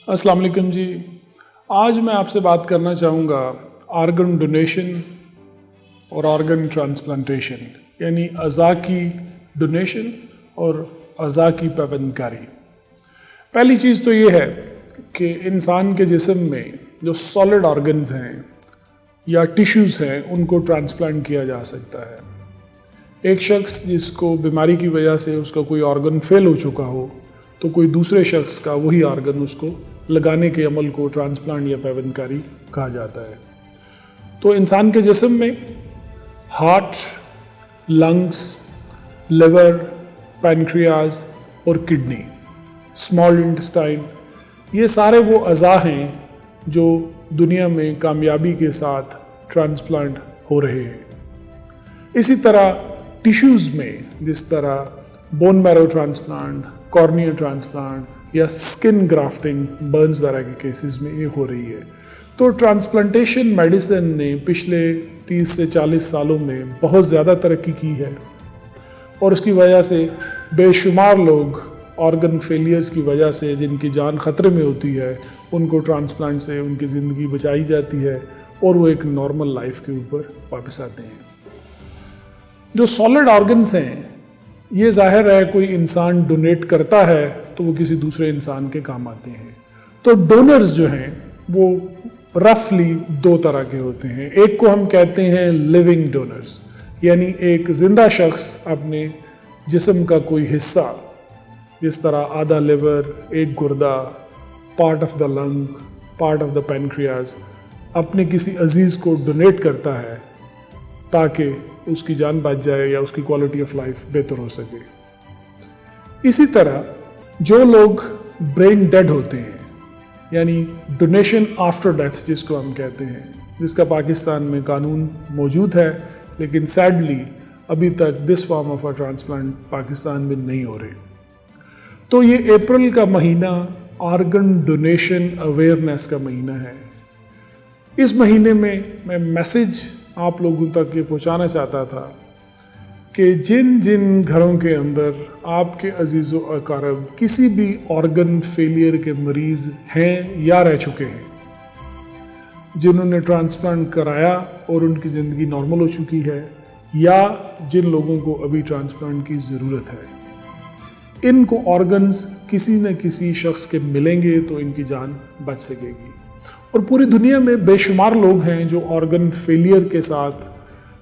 अस्सलाम वालेकुम जी। आज मैं आपसे बात करना चाहूँगा ऑर्गन डोनेशन और ऑर्गन ट्रांसप्लांटेशन, यानी अज़ा की डोनेशन और अज़ा की पैवंदकारी। पहली चीज़ तो ये है कि इंसान के जिस्म में जो सॉलिड ऑर्गन्स हैं या टिश्यूज़ हैं उनको ट्रांसप्लांट किया जा सकता है। एक शख्स जिसको बीमारी की वजह से उसका कोई ऑर्गन फेल हो चुका हो तो कोई दूसरे शख्स का वही ऑर्गन उसको लगाने के अमल को ट्रांसप्लांट या पैवंदकारी कहा जाता है। तो इंसान के जिस्म में हार्ट, लंग्स, लिवर, पैनक्रियाज और किडनी, स्मॉल इंटेस्टाइन, ये सारे वो अज़ा हैं जो दुनिया में कामयाबी के साथ ट्रांसप्लांट हो रहे हैं। इसी तरह टिश्यूज़ में जिस तरह bone marrow transplant, cornea transplant या स्किन ग्राफ्टिंग बर्न्स वगैरह के केसेस में ये हो रही है। तो ट्रांसप्लांटेशन मेडिसिन ने पिछले 30 से 40 सालों में बहुत ज़्यादा तरक्की की है और उसकी वजह से बेशुमार लोग ऑर्गन फेलियर्स की वजह से जिनकी जान ख़तरे में होती है उनको ट्रांसप्लांट से उनकी ज़िंदगी बचाई जाती है और वो एक नॉर्मल लाइफ के ऊपर वापस आते हैं। जो सॉलिड ऑर्गन्स हैं ये ज़ाहिर है कोई इंसान डोनेट करता है तो वो किसी दूसरे इंसान के काम आते हैं। तो डोनर्स जो हैं वो रफली दो तरह के होते हैं। एक को हम कहते हैं लिविंग डोनर्स, यानी एक ज़िंदा शख्स अपने जिस्म का कोई हिस्सा, जिस तरह आधा लिवर, एक गुर्दा, part of the lung, part of the pancreas, अपने किसी अजीज़ को डोनेट करता है ताकि उसकी जान बच जाए या उसकी क्वालिटी ऑफ लाइफ बेहतर हो सके। इसी तरह जो लोग ब्रेन डेड होते हैं, यानी डोनेशन आफ्टर डेथ जिसको हम कहते हैं, जिसका पाकिस्तान में कानून मौजूद है लेकिन सैडली अभी तक this form of a transplant Pakistan में नहीं हो रहे। तो ये अप्रैल का महीना ऑर्गन डोनेशन अवेयरनेस का महीना है। इस महीने में मैं मैसेज आप लोगों तक ये पहुंचाना चाहता था कि जिन जिन घरों के अंदर आपके अजीज़ व अकारब किसी भी ऑर्गन फेलियर के मरीज़ हैं या रह चुके हैं, जिन्होंने ट्रांसप्लांट कराया और उनकी ज़िंदगी नॉर्मल हो चुकी है, या जिन लोगों को अभी ट्रांसप्लांट की ज़रूरत है, इनको ऑर्गन्स किसी न किसी शख्स के मिलेंगे तो इनकी जान बच सकेगी। और पूरी दुनिया में बेशुमार लोग हैं जो ऑर्गन फेलियर के साथ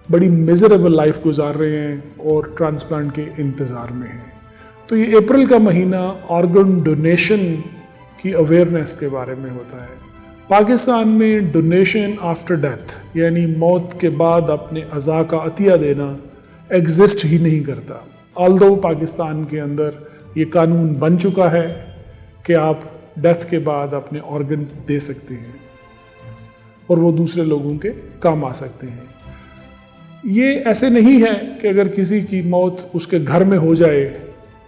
बड़ी मिजरेबल लाइफ गुजार रहे हैं और ट्रांसप्लांट के इंतज़ार में हैं। तो ये अप्रैल का महीना ऑर्गन डोनेशन की अवेयरनेस के बारे में होता है। पाकिस्तान में डोनेशन आफ्टर डेथ, यानी मौत के बाद अपने अज़ा का अतिया देना एग्जिस्ट ही नहीं करता। ऑल्दो पाकिस्तान के अंदर ये कानून बन चुका है कि आप डेथ के बाद अपने ऑर्गन्स दे सकते हैं और वो दूसरे लोगों के काम आ सकते हैं। ये ऐसे नहीं है कि अगर किसी की मौत उसके घर में हो जाए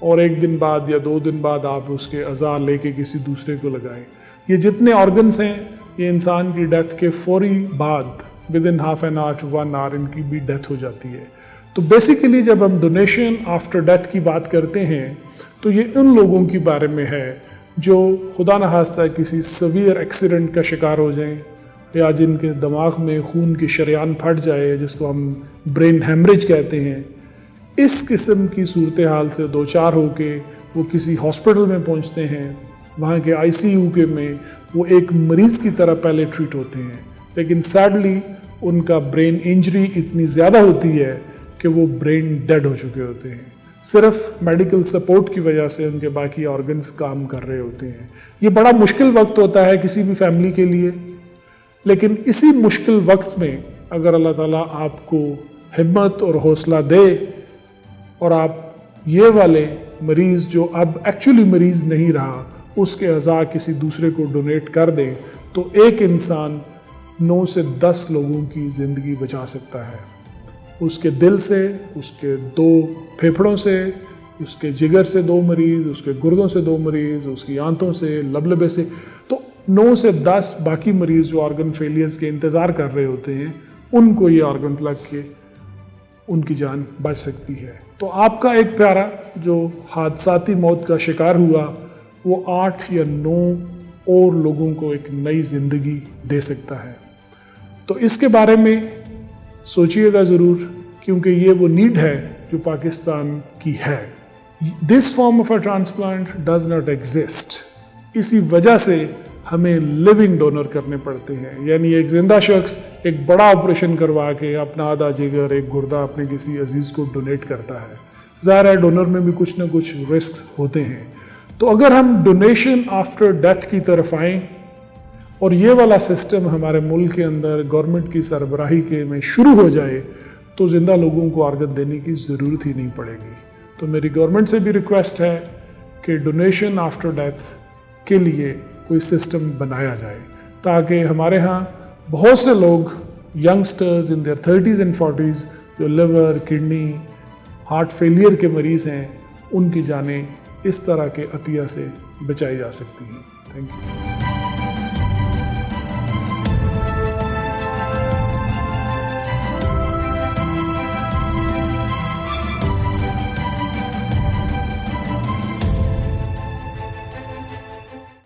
और एक दिन बाद या 2 दिन बाद आप उसके अज़ा लेके किसी दूसरे को लगाएं। ये जितने ऑर्गन्स हैं ये इंसान की डेथ के फौरी बाद within half an hour to 1 hour इनकी भी डेथ हो जाती है। तो बेसिकली जब हम डोनेशन आफ्टर डेथ की बात करते हैं तो ये उन लोगों के बारे में है जो खुदा न खास्ता किसी सवियर एक्सीडेंट का शिकार हो जाएं या जिनके दिमाग में खून की शरेआन फट जाए, जिसको हम ब्रेन हेमरेज कहते हैं। इस किस्म की सूरत हाल से दो चार होके वो किसी हॉस्पिटल में पहुंचते हैं। वहाँ के ICU के में वो एक मरीज़ की तरह पहले ट्रीट होते हैं, लेकिन सैडली उनका ब्रेन इंजरी इतनी ज़्यादा होती है कि वो ब्रेन डेड हो चुके होते हैं। सिर्फ मेडिकल सपोर्ट की वजह से उनके बाकी ऑर्गन्स काम कर रहे होते हैं। ये बड़ा मुश्किल वक्त होता है किसी भी फैमिली के लिए, लेकिन इसी मुश्किल वक्त में अगर अल्लाह ताला आपको हिम्मत और हौसला दे और आप ये वाले मरीज़ जो अब एक्चुअली मरीज़ नहीं रहा उसके अज़ा किसी दूसरे को डोनेट कर दें, तो एक इंसान 9 से 10 लोगों की ज़िंदगी बचा सकता है। उसके दिल से, उसके 2 फेफड़ों से, उसके जिगर से 2 मरीज़, उसके गुर्दों से 2 मरीज़, उसकी आंतों से, लबलबे से, तो 9 से 10 बाकी मरीज़ जो ऑर्गन फेलियर्स के इंतज़ार कर रहे होते हैं उनको ये ऑर्गन लग के उनकी जान बच सकती है। तो आपका एक प्यारा जो हादसाती मौत का शिकार हुआ वो 8 या 9 और लोगों को एक नई ज़िंदगी दे सकता है। तो इसके बारे में सोचिएगा ज़रूर, क्योंकि ये वो नीड है जो पाकिस्तान की है। This form of a transplant does not exist. इसी वजह से हमें लिविंग डोनर करने पड़ते हैं, यानी एक जिंदा शख्स एक बड़ा ऑपरेशन करवा के अपना आधा जिगर, एक गुर्दा अपने किसी अजीज़ को डोनेट करता है। ज़ाहिर है डोनर में भी कुछ ना कुछ रिस्क होते हैं। तो अगर हम डोनेशन आफ्टर डेथ की तरफ आएँ और ये वाला सिस्टम हमारे मुल्क के अंदर गवर्नमेंट की सरबराही के में शुरू हो जाए, तो ज़िंदा लोगों को आर्गन देने की ज़रूरत ही नहीं पड़ेगी। तो मेरी गवर्नमेंट से भी रिक्वेस्ट है कि डोनेशन आफ्टर डेथ के लिए कोई सिस्टम बनाया जाए, ताकि हमारे यहाँ बहुत से लोग youngsters in their 30s and 40s जो लिवर, किडनी, हार्ट फेलियर के मरीज़ हैं, उनकी जानें इस तरह के अतिया से बचाई जा सकती हैं। Thank you.